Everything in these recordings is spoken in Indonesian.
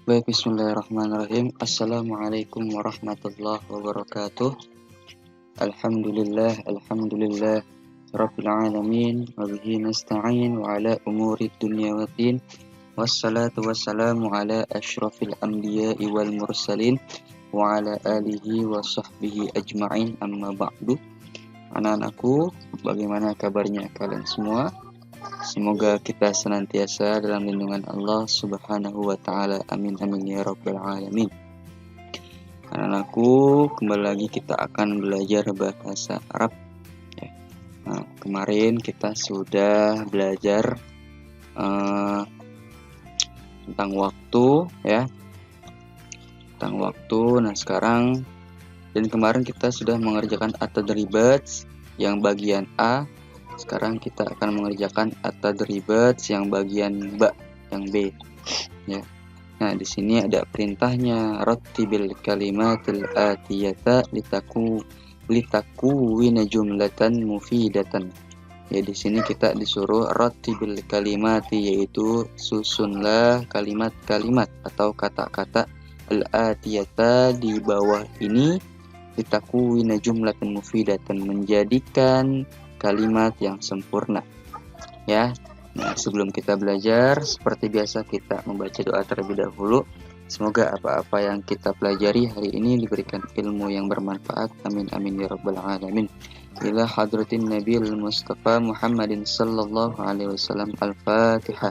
Baik, bismillahirrahmanirrahim. Assalamualaikum warahmatullahi wabarakatuh. Alhamdulillah, Rabbil alamin, wa bihi nasta'in wa ala umuri dunya waddin. Wassalatu wassalamu ala asyrafil anbiya'i wal mursalin wa ala alihi wa sahbihi ajma'in, amma ba'du. Anak-anakku, bagaimana kabarnya kalian semua? Semoga kita senantiasa dalam lindungan Allah Subhanahu wa taala. Amin amin ya rabbal alamin. Anak-anakku, kembali lagi kita akan belajar bahasa Arab ya. Nah, kemarin kita sudah belajar tentang waktu ya. Tentang waktu. Nah, sekarang dan kemarin kita sudah mengerjakan at-tadribat yang bagian A. Sekarang kita akan mengerjakan at-tadribat yang bagian B, yang B ya. Nah, di sini ada perintahnya, rattibil kalimatil atiyata litakuwina jumlatan mufidatan. Ya, di sini kita disuruh rattibil kalimati, yaitu susunlah kalimat-kalimat atau kata-kata al-atiyata di bawah ini, litakuwina jumlatan mufidatan, menjadikan kalimat yang sempurna ya. Nah, sebelum kita belajar, seperti biasa kita membaca doa terlebih dahulu. Semoga apa-apa yang kita pelajari hari ini diberikan ilmu yang bermanfaat. Amin amin ya rabbal alamin. Ila hadratin Nabil Mustafa Muhammadin sallallahu alaihi wasallam. Al-Fatihah.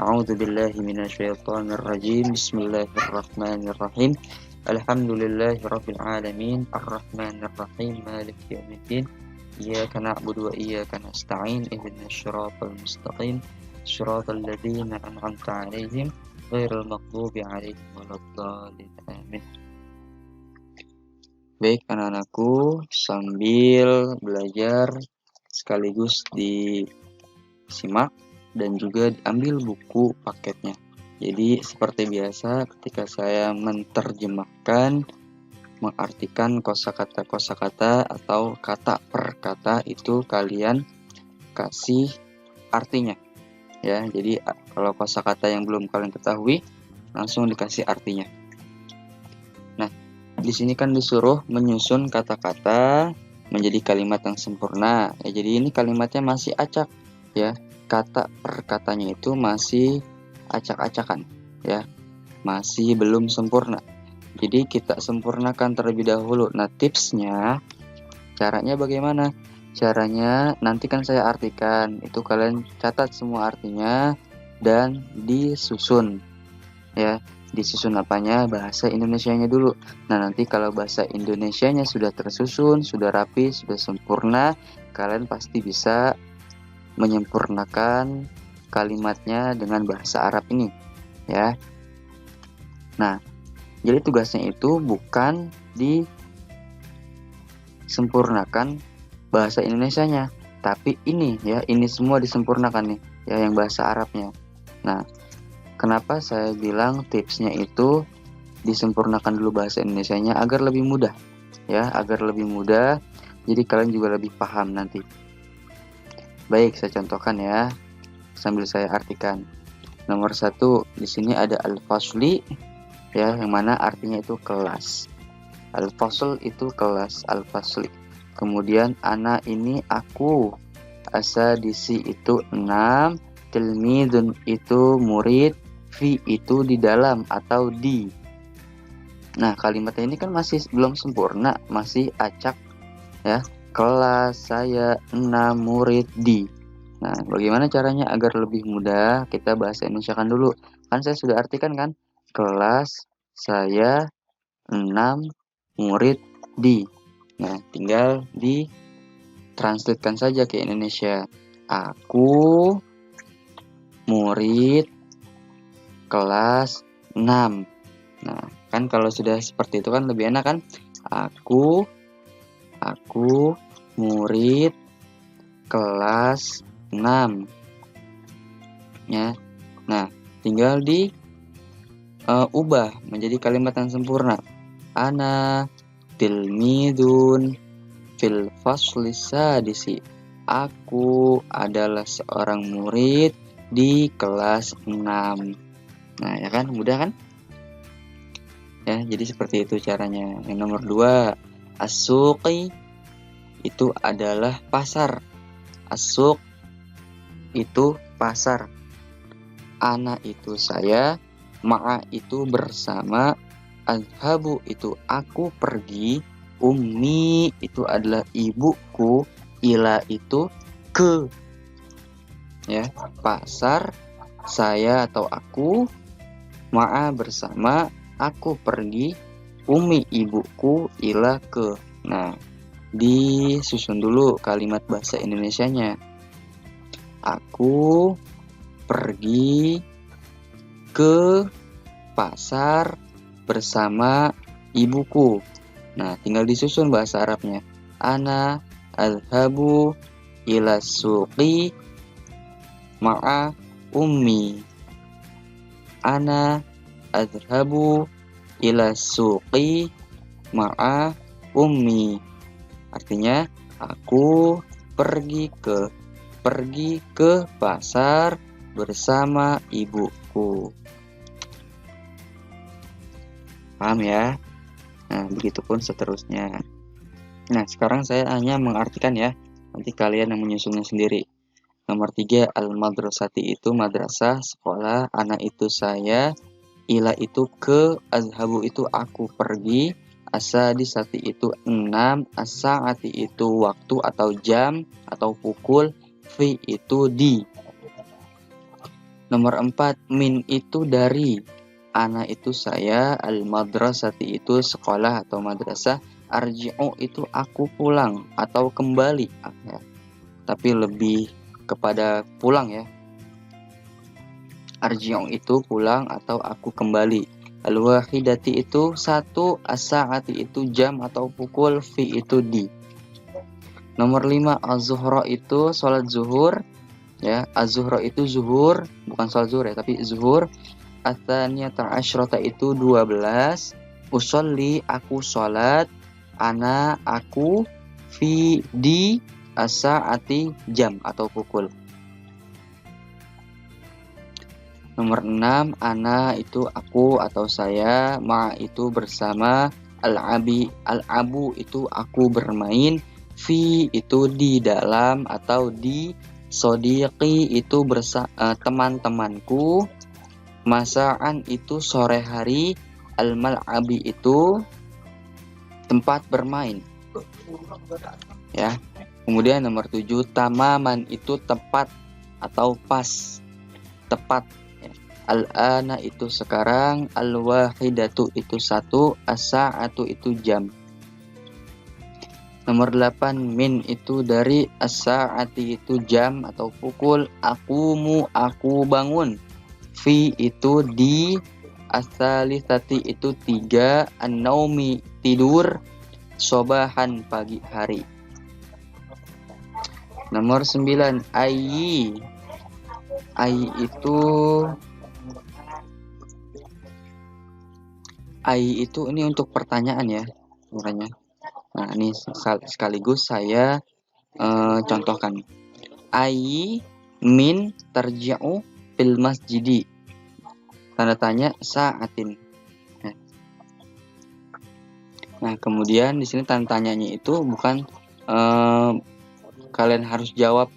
A'udzu billahi minasyaitonir rajim. Bismillahirrahmanirrahim. Alhamdulillahi rabbil alamin. Arrahmanir rahim. Maliki yaumiddin. Iyyaka na'budu wa iyyaka nasta'in. Ihdinas siratal mustaqim. Siratal ladzina an'amta 'alaihim ghairil maghdubi 'alaihim waladdallin. Amin. Baik anak-anakku, sambil belajar sekaligus disimak dan juga diambil buku paketnya. Jadi seperti biasa ketika saya menterjemahkan, mengartikan kosakata atau kata per kata, itu kalian kasih artinya ya. Jadi kalau kosakata yang belum kalian ketahui, langsung dikasih artinya. Nah, di sini kan disuruh menyusun kata-kata menjadi kalimat yang sempurna ya. Jadi ini kalimatnya masih acak ya, kata per katanya itu masih acak-acakan ya, masih belum sempurna. Jadi kita sempurnakan terlebih dahulu. Nah, tipsnya, caranya bagaimana? Caranya nanti kan saya artikan, itu kalian catat semua artinya dan disusun ya. Disusun apanya? Bahasa Indonesianya dulu. Nah, nanti kalau bahasa Indonesianya sudah tersusun, sudah rapi, sudah sempurna, kalian pasti bisa menyempurnakan kalimatnya dengan bahasa Arab ini ya. Nah, jadi tugasnya itu bukan disempurnakan bahasa Indonesianya, tapi ini ya, ini semua disempurnakan nih ya, yang bahasa Arabnya. Nah, kenapa saya bilang tipsnya itu disempurnakan dulu bahasa Indonesianya agar lebih mudah ya, agar lebih mudah. Jadi kalian juga lebih paham nanti. Baik, saya contohkan ya sambil saya artikan. Nomor 1, di sini ada al-fasli ya, yang mana artinya itu kelas. Al-fasl itu kelas, al-fasli. Kemudian ana ini aku, asadisi itu 6, tilmidun itu murid, fi itu di dalam atau di. Nah, kalimatnya ini kan masih belum sempurna, masih acak ya. Kelas saya 6, murid di. Nah, bagaimana caranya agar lebih mudah? Kita bahasa Indonesia kan dulu. Kan saya sudah artikan kan? Kelas saya 6, murid di. Nah, tinggal ditranslatekan saja ke Indonesia. Aku murid kelas 6. Nah, kan kalau sudah seperti itu kan lebih enak kan? Aku murid kelas 6 ya. Nah, tinggal di ubah menjadi kalimat yang sempurna. Ana tilmidun fil fasli sadisi. Aku adalah seorang murid di kelas 6. Nah, ya kan, mudah kan? ya. Jadi seperti itu caranya. Yang nomor 2, as-suqi itu adalah pasar. As-suq itu pasar. Ana itu saya, ma'a itu bersama, azhabu itu aku pergi, ummi itu adalah ibuku, ila itu ke, ya. Pasar, saya atau aku, ma'a bersama, aku pergi, umi ibuku, ila ke. Nah, disusun dulu kalimat bahasa Indonesianya. Aku pergi ke pasar bersama ibuku. Nah, tinggal disusun bahasa Arabnya. Ana adhabu ila suqi ma'a ummi. Ana adhabu ila suqi ma'a ummi. Artinya, aku pergi ke pasar bersama ibuku. Paham ya? Nah, begitupun seterusnya. Nah, sekarang saya hanya mengartikan ya. Nanti kalian yang menyusunnya sendiri. Nomor 3, al-madrasati itu madrasah, sekolah, ana itu saya, ila itu ke, azhabu itu aku pergi, as-sadisati itu 6, as-sa'ati itu waktu atau jam atau pukul, fi itu di. Nomor 4, min itu dari, ana itu saya, al-madrasati itu sekolah atau madrasah, arji'u itu aku pulang atau kembali, ya. Tapi lebih kepada pulang ya. Arji'u itu pulang atau aku kembali. Al-wahidati itu 1, as-sa'ati itu jam atau pukul, fi itu di. Nomor 5, az-zuhra itu sholat zuhur, ya. Az-zuhra itu zuhur, bukan sholat zuhur ya, tapi zuhur. Ats-tsaniyata asyrata itu 12. Usolli aku sholat, ana aku, fi di, as-sa'ati jam atau pukul. Nomor 6, ana itu aku atau saya, ma itu bersama, al-abu itu aku bermain, fi itu di dalam atau di, sodiqi itu teman-temanku, masaan itu sore hari, al-mal'abi itu tempat bermain. Ya. Kemudian nomor 7, tamaman itu tepat atau pas, tepat. Al-ana itu sekarang, al-wahidatu itu 1, as-sa'atu itu jam. Nomor 8, min itu dari, as-sa'ati itu jam atau pukul, akumu aku bangun, fi itu di, as-salisati itu 3, an-naumi tidur, sobahan pagi hari. Nomor 9, ayyi itu ini untuk pertanyaan ya sebenarnya. Nah, ini sekaligus saya contohkan. Ayyi min tarji'u fil masjidi. Tanda tanya sa'atin. Nah, kemudian di sini tanda tanyanya itu bukan kalian harus jawab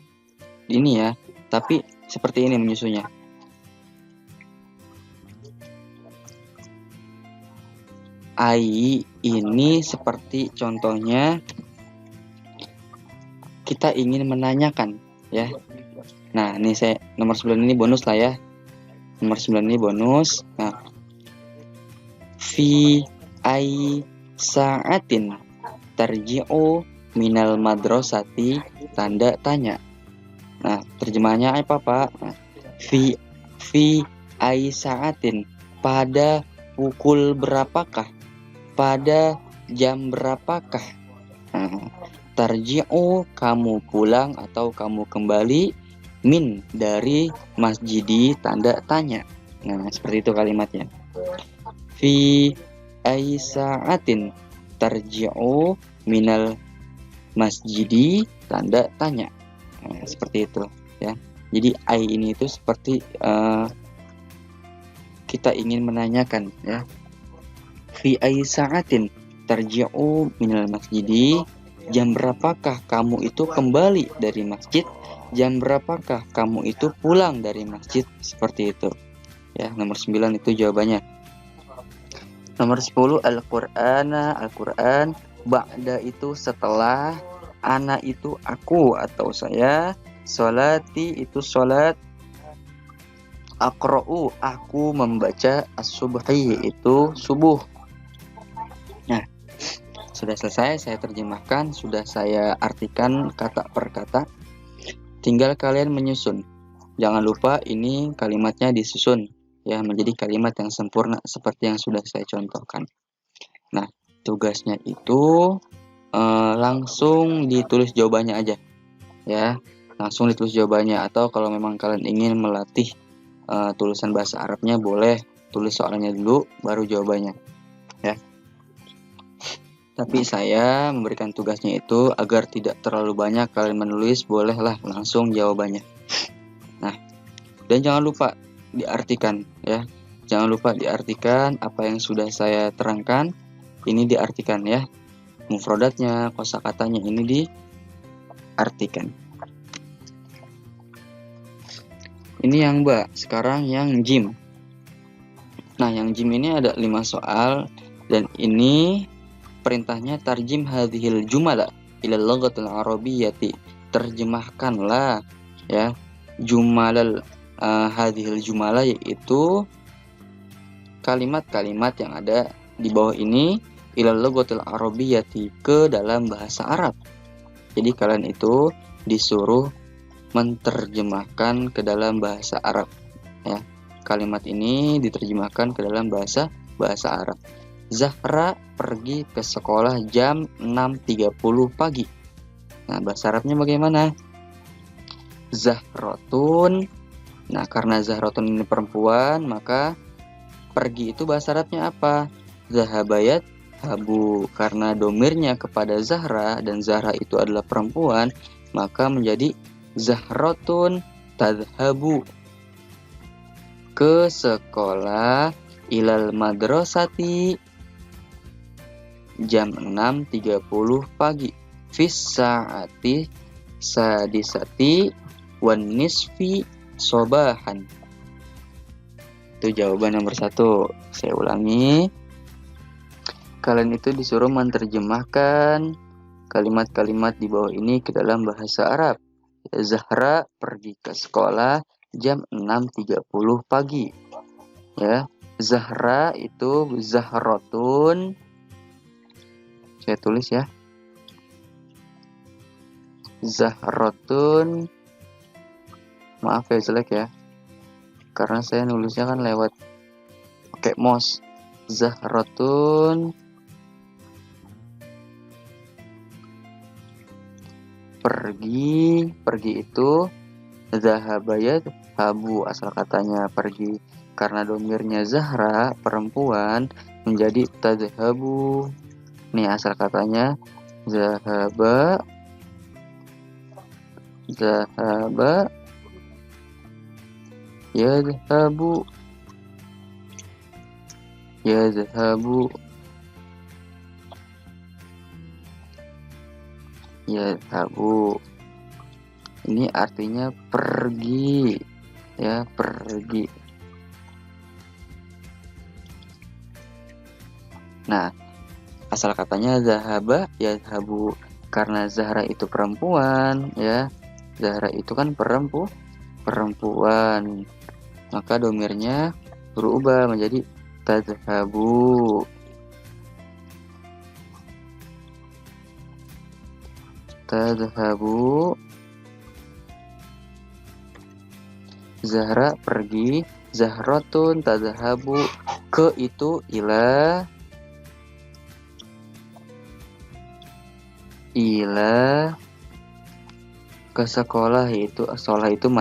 ini ya, tapi seperti ini menyusunnya. Ai ini seperti contohnya kita ingin menanyakan ya. Nah, ini saya nomor 9 ini bonus lah ya. Nomor 9 ini bonus. Nah, fi ai sa'atin tarji'u minal madrasati, tanda tanya. Nah, terjemahnya apa, Pak? Nah, fi ai sa'atin, pada pukul berapakah? Pada jam berapakah? Nah, tarji'u kamu pulang atau kamu kembali, min dari masjidi, tanda tanya. Nah, seperti itu kalimatnya. Fi ai sa'atin tarji'u minal masjidi, tanda tanya. Nah, seperti itu ya. Jadi ai ini itu seperti kita ingin menanyakan ya. Fi ay sa'atin tarji'u minal masjidi? Jam berapakah kamu itu kembali dari masjid? Jam berapakah kamu itu pulang dari masjid? Seperti itu. Ya, nomor 9 itu jawabannya. Nomor 10 Al-Qur'ana, Al-Qur'an. Ba'da itu setelah, ana itu aku atau saya, sholati itu sholat, aqra'u aku membaca, as-subhi itu subuh. Nah, sudah selesai saya terjemahkan, sudah saya artikan kata per kata. Tinggal kalian menyusun. Jangan lupa ini kalimatnya disusun ya menjadi kalimat yang sempurna seperti yang sudah saya contohkan. Nah, tugasnya itu langsung ditulis jawabannya aja ya. Langsung ditulis jawabannya, atau kalau memang kalian ingin melatih tulisan bahasa Arabnya, boleh tulis soalnya dulu baru jawabannya ya. Tapi saya memberikan tugasnya itu agar tidak terlalu banyak kalian menulis, bolehlah langsung jawabannya. Nah, dan jangan lupa diartikan ya. Jangan lupa diartikan apa yang sudah saya terangkan. Ini diartikan ya. Mufradatnya, kosakatanya ini diartikan. Ini yang Mbak, sekarang yang jim. Nah, yang jim ini ada 5 soal dan ini perintahnya tarjim hadhil jumala ila lughatil arabiyyati. Terjemahkanlah ya jumalal hadhil jumala, yaitu kalimat-kalimat yang ada di bawah ini ila lughatil arabiyyati, ke dalam bahasa Arab. Jadi kalian itu disuruh menterjemahkan ke dalam bahasa Arab ya. Kalimat ini diterjemahkan ke dalam bahasa Arab. Zahra pergi ke sekolah jam 6.30 pagi. Nah, bahasa Arabnya bagaimana? Zahratun. Nah, karena Zahratun ini perempuan, maka pergi itu bahasa Arabnya apa? Zahabayat habu. Karena domirnya kepada Zahra dan Zahra itu adalah perempuan, maka menjadi Zahratun tadhabu ke sekolah, ilal madrasati jam 6.30 pagi, fis sa'ati sadisati wan nisfi sobahan. Itu jawaban nomor 1. Saya ulangi, kalian itu disuruh menerjemahkan kalimat-kalimat di bawah ini ke dalam bahasa Arab. Zahra pergi ke sekolah jam 6.30 pagi ya. Zahra itu Zahratun, saya tulis ya, Zahratun, maaf ya jelek ya karena saya nulisnya kan lewat pakai mouse. Zahratun pergi itu zahabayat habu, asal katanya pergi, karena domirnya Zahra perempuan menjadi tadhabu. Nih asal katanya zahaba yadhabu ini artinya pergi ya, pergi. Nah, asal katanya zahaba yadhabu, karena Zahra itu perempuan ya. Zahra itu kan perempuan, maka domirnya berubah menjadi tadhabu. Zahra pergi, Zahratun tadhabu ke itu ila ke sekolah, itu sekolah itu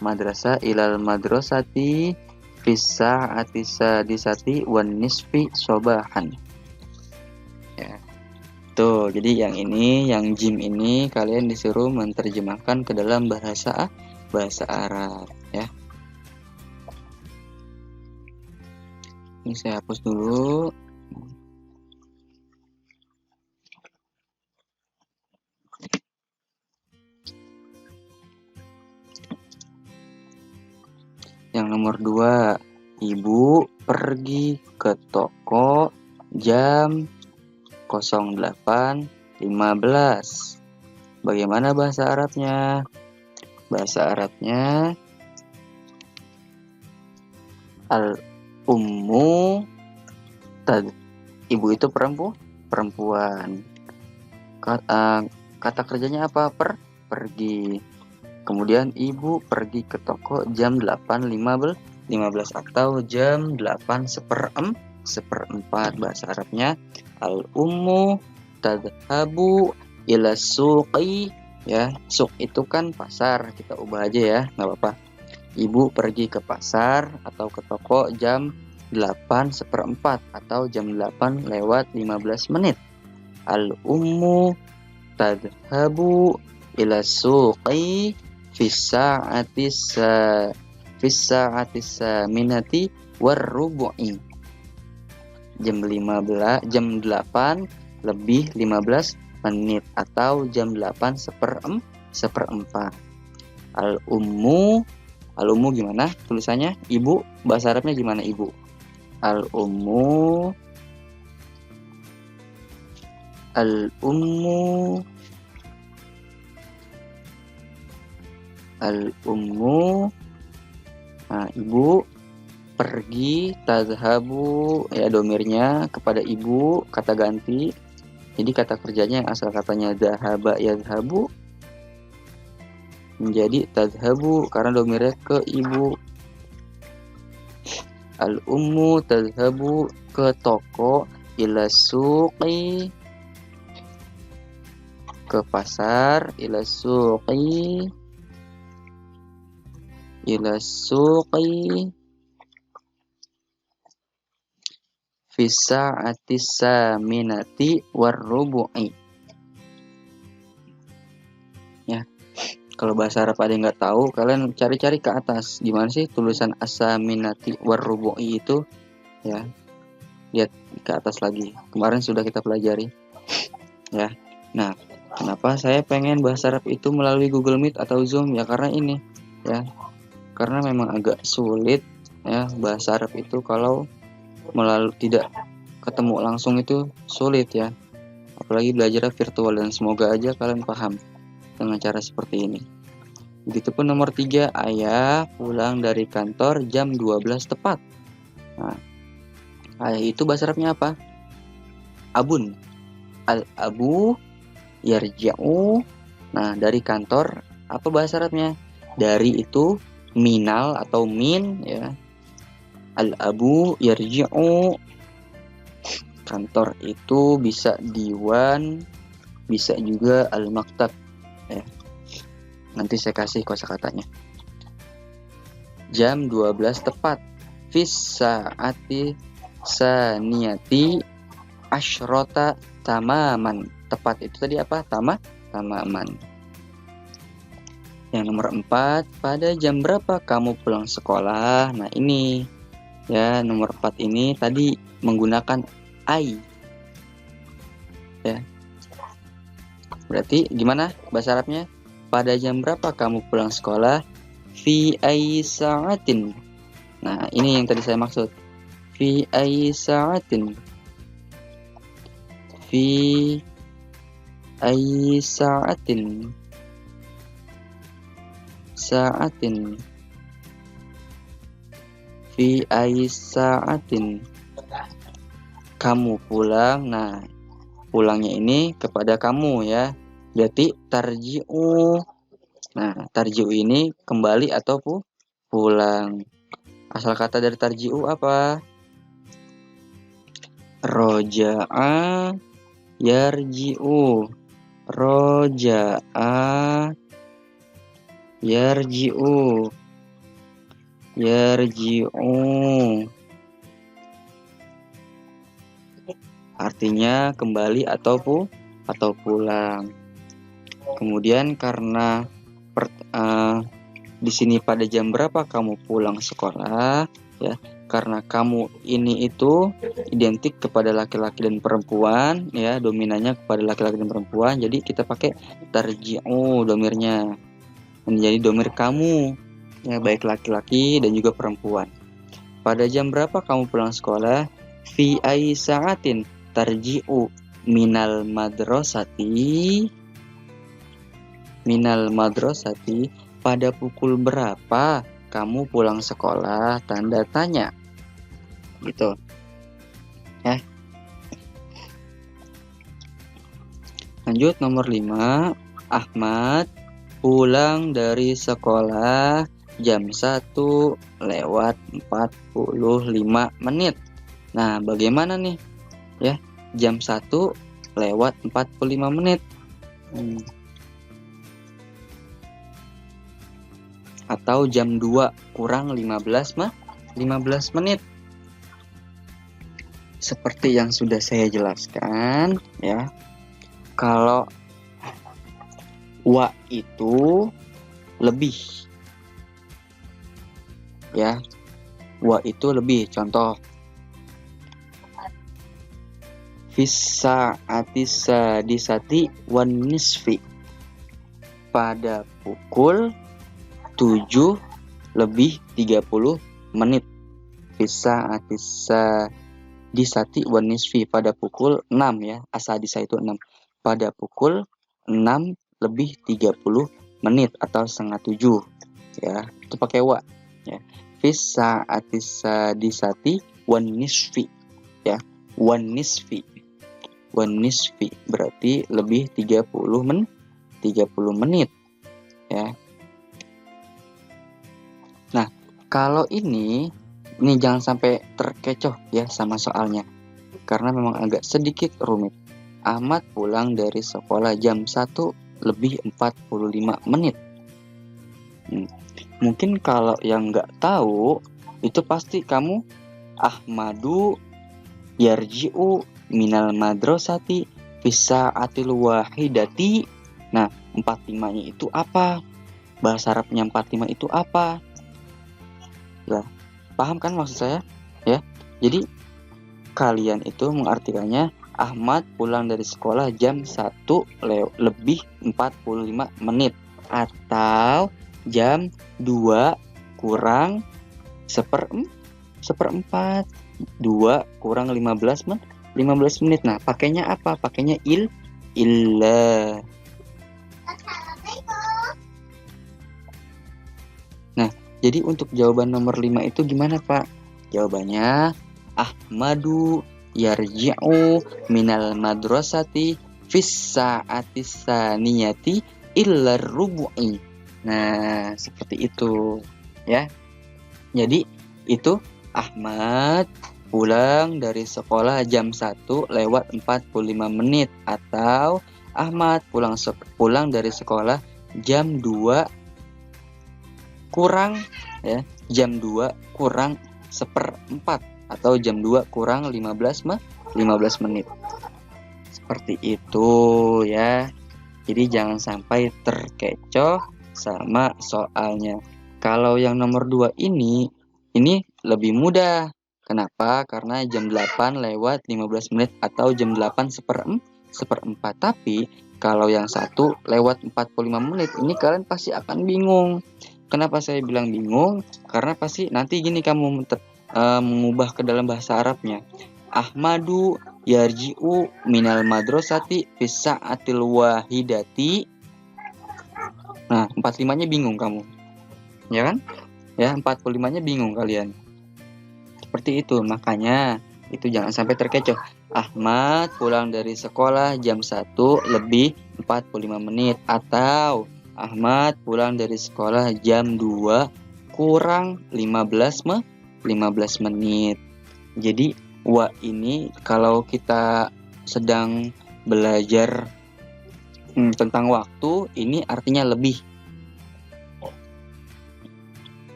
madrasah, ilal madrasati fisa atisa disati wan nisfi sobahan ya. Tuh, jadi yang ini, yang jim ini kalian disuruh menerjemahkan ke dalam bahasa Arab ya. Ini saya hapus dulu. Yang nomor 2, ibu pergi ke toko jam 08.15. Bagaimana bahasa Arabnya? Bahasa Arabnya al-ummu ibu itu perempuan. Kata kerjanya apa? Pergi. Kemudian ibu pergi ke toko jam 8.15 atau jam 8:4. Bahasa Arabnya al-ummu tadhabu ila suqi, ya. Suq itu kan pasar, kita ubah aja ya, nggak apa-apa. Ibu pergi ke pasar atau ke toko jam 8:4 atau jam 8:15. Al-ummu tadhabu ila suqi fis-sa'atis saminati warrubu'i. Jam 8:15 atau jam 8:4. Al-ummu gimana tulisannya? Ibu, bahasa Arabnya gimana ibu? Al-ummu nah, ibu pergi, tadhabu, ya domirnya kepada ibu, kata ganti. Jadi kata kerjanya yang asal katanya dhahaba yadhabu menjadi tadhabu karena domirnya ke ibu. Al-ummu tadhabu ke toko, ila suqi ke pasar, ila suqi fis-sa'atis saminati warrubu'i. Ya. Kalau bahasa Arab ada yang nggak tahu, kalian cari-cari ke atas. Gimana sih tulisan as-saminati warrubu'i itu? Ya. Lihat ke atas lagi. Kemarin sudah kita pelajari. Ya. Nah, kenapa saya pengen bahasa Arab itu melalui Google Meet atau Zoom? Ya karena ini, ya. Karena memang agak sulit ya bahasa Arab itu kalau tidak ketemu langsung itu sulit ya. Apalagi belajar virtual, dan semoga aja kalian paham dengan cara seperti ini. Begitupun nomor 3, ayah pulang dari kantor jam 12 tepat. Nah, ayah itu bahasa Arabnya apa? Abun. Al-abu yarja'u. Nah, dari kantor apa bahasa Arabnya? Dari itu minal atau min ya. Al-abu yarji'u. Kantor itu bisa diwan, bisa juga al-maktab ya. Nanti saya kasih kosakatanya. Jam 12 tepat. Fis sa'ati saniyati asyrota tamaman. Tepat itu tadi apa? Tamaman. Yang nomor 4, pada jam berapa kamu pulang sekolah? Nah ini ya, nomor 4 ini tadi menggunakan ai ya. Berarti gimana bahasa Arabnya? Pada jam berapa kamu pulang sekolah? Fi ai sa'atin. Nah ini yang tadi saya maksud. Fi ai sa'atin. Fi ai sa'atin. Fi ai sa'atin. Kamu pulang. Nah, pulangnya ini kepada kamu ya. Berarti tarji'u. Nah, tarji'u ini kembali atau pulang. Asal kata dari tarji'u apa? Roja'a yarji'u. Roja'a yarji'u. Artinya kembali atau pulang. Kemudian karena di sini pada jam berapa kamu pulang sekolah ya, karena kamu ini itu identik kepada laki-laki dan perempuan, ya, dominannya kepada laki-laki dan perempuan, jadi kita pakai tarji'u domirnya menjadi domir kamu, ya, baik laki-laki dan juga perempuan. Pada jam berapa kamu pulang sekolah? Fi ai sa'atin tarji'u minal madrasati. Minal madrasati, pada pukul berapa kamu pulang sekolah? Tanda tanya. Gitu. Ya. Lanjut nomor 5. Ahmad pulang dari sekolah jam 1 lewat 45 menit. Nah, bagaimana nih? Ya, jam 1 lewat 45 menit. Atau jam 2 kurang 15 menit. Seperti yang sudah saya jelaskan, ya. Kalau wa itu lebih, ya, wa itu lebih. Contoh, fissa atisa disati wan nisfi, pada pukul 7 lebih 30 menit. Fissa atisa disati wan nisfi, pada pukul 6, ya, asadisa itu 6, pada pukul 6 lebih 30 menit atau setengah 7, ya, itu pakai wa, ya. Fissa atisa disati wan nisfi, ya, wan nisfi berarti lebih 30 menit, ya. Nah, kalau ini jangan sampai terkecoh, ya, sama soalnya, karena memang agak sedikit rumit. Ahmad pulang dari sekolah jam 1 lebih 45 menit. Mungkin kalau yang nggak tahu, itu pasti kamu Ahmadu yarji'u minal madrasati fisa atil wahidati. Nah, 45-nya itu apa? Bahasa Arabnya 45 itu apa? Ya, paham kan maksud saya? Ya, jadi kalian itu mengartikannya Ahmad pulang dari sekolah jam 1 lebih 45 menit atau jam 2 kurang seperempat, 2 kurang 15 menit. Nah, pakainya apa? Pakainya illa. Nah, jadi untuk jawaban nomor 5 itu gimana, Pak? Jawabannya Ahmadu yarji'u minal madrasati fis sa'ati saniyati illa rubu'i. Nah, seperti itu, ya. Jadi itu Ahmad pulang dari sekolah jam 1 lewat 45 menit atau Ahmad pulang dari sekolah jam 2 kurang, ya, jam 2 kurang seperempat atau jam 2 kurang 15 menit. Seperti itu, ya. Jadi jangan sampai terkecoh sama soalnya. Kalau yang nomor 2 ini lebih mudah. Kenapa? Karena jam 8 lewat 15 menit atau jam 8 seperempat. Tapi kalau yang 1 lewat 45 menit, ini kalian pasti akan bingung. Kenapa saya bilang bingung? Karena pasti nanti gini kamu mengubah ke dalam bahasa Arabnya. Ahmadu yarji'u minal madrasati fis sa'atil wahidati. Nah, 45-nya bingung kamu. Ya kan? Ya, 45-nya bingung kalian. Seperti itu, makanya itu jangan sampai terkecoh. Ahmad pulang dari sekolah jam 1 lebih 45 menit atau Ahmad pulang dari sekolah jam 2 kurang 15 menit. Jadi wa ini kalau kita sedang belajar tentang waktu, ini artinya lebih.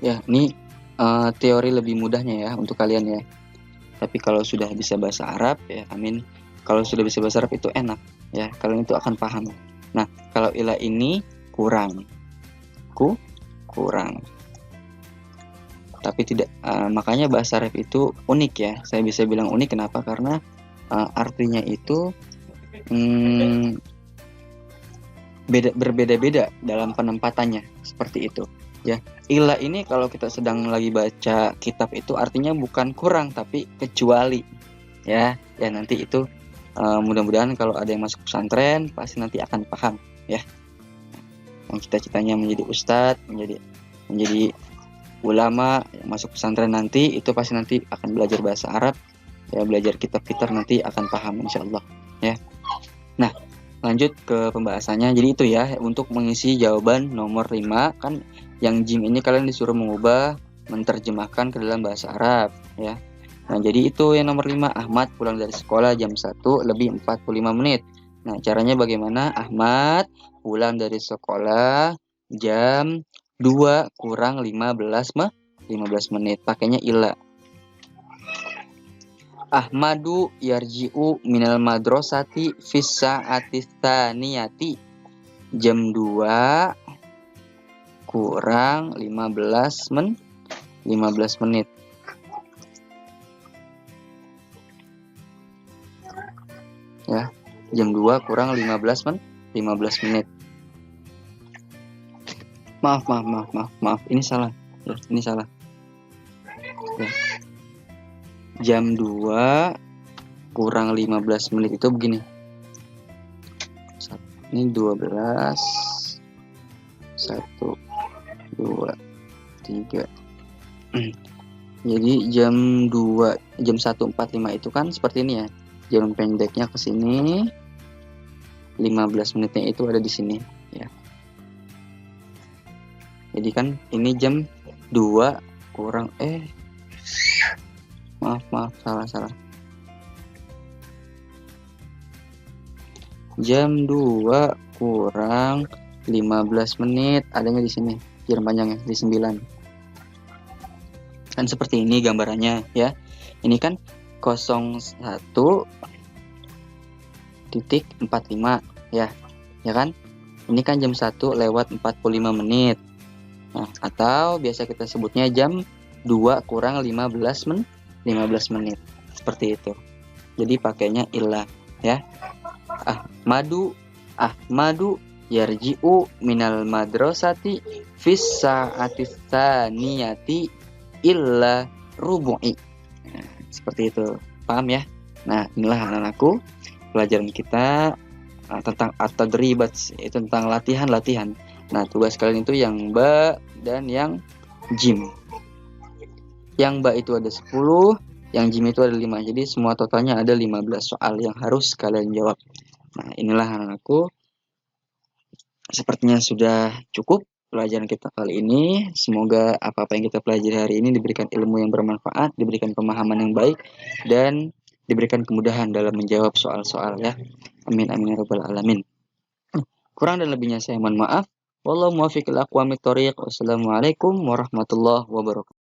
Ya, ini teori lebih mudahnya ya untuk kalian ya. Tapi kalau sudah bisa bahasa Arab, ya amin. Kalau sudah bisa bahasa Arab itu enak ya, kalian itu akan paham. Nah, kalau ila ini kurang. tapi tidak makanya bahasa Arab itu unik ya. Saya bisa bilang unik kenapa? Karena artinya itu berbeda-beda dalam penempatannya seperti itu ya. Illa ini kalau kita sedang lagi baca kitab itu artinya bukan kurang tapi kecuali ya. Ya nanti itu mudah-mudahan kalau ada yang masuk pesantren pasti nanti akan paham ya. Yang cita-citanya menjadi ustadz, menjadi ulama yang masuk pesantren nanti itu pasti nanti akan belajar bahasa Arab ya, belajar kitab-kitab nanti akan paham insyaallah ya. Nah, lanjut ke pembahasannya. Jadi itu ya untuk mengisi jawaban nomor 5 kan yang jim ini kalian disuruh mengubah menerjemahkan ke dalam bahasa Arab ya. Nah, jadi itu yang nomor 5, Ahmad pulang dari sekolah jam 1 lebih 45 menit. Nah, caranya bagaimana? Ahmad pulang dari sekolah jam 2 kurang 15 menit. Pakainya ila. Ahmadu yarji'u minal madrasati fis sa'ati tsaniyati. Jam 2 kurang 15 menit. Ya, jam 2 kurang 15 menit. Maaf, ini salah. Ya, ini salah. Ya. Jam 2 kurang 15 menit itu begini. Ini 12 1 2 3. Jadi jam 1.45 itu kan seperti ini ya. Jam pendeknya ke sini. 15 menitnya itu ada di sini ya. Jadi kan ini jam 2 kurang maaf salah. Jam 2 kurang 15 menit adanya di sini. Jam panjangnya di 9. Kan seperti ini gambarannya ya. Ini kan 01.45 ya. Ya kan? Ini kan jam 1 lewat 45 menit. Nah, atau biasa kita sebutnya jam 2 kurang 15 menit. Seperti itu. Jadi pakainya illah ya. Ahmadu yarji'u minal madrasati fis sa'ati tsaniyati illa rubu'i. Nah, seperti itu. Paham ya? Nah, inilah anak-anakku pelajaran kita tentang at-tadribat, itu tentang latihan-latihan. Nah, tugas kalian itu yang ba dan yang jim. Yang ba itu ada 10, yang jim itu ada 5. Jadi semua totalnya ada 15 soal yang harus kalian jawab. Nah, inilah anakku. Sepertinya sudah cukup pelajaran kita kali ini. Semoga apa-apa yang kita pelajari hari ini diberikan ilmu yang bermanfaat, diberikan pemahaman yang baik, dan diberikan kemudahan dalam menjawab soal-soal ya. Amin amin ya rabbal alamin. Kurang dan lebihnya saya mohon maaf. Wallahu muwaffiq ila aqwamit thoriq. Wassalamualaikum warahmatullahi wabarakatuh.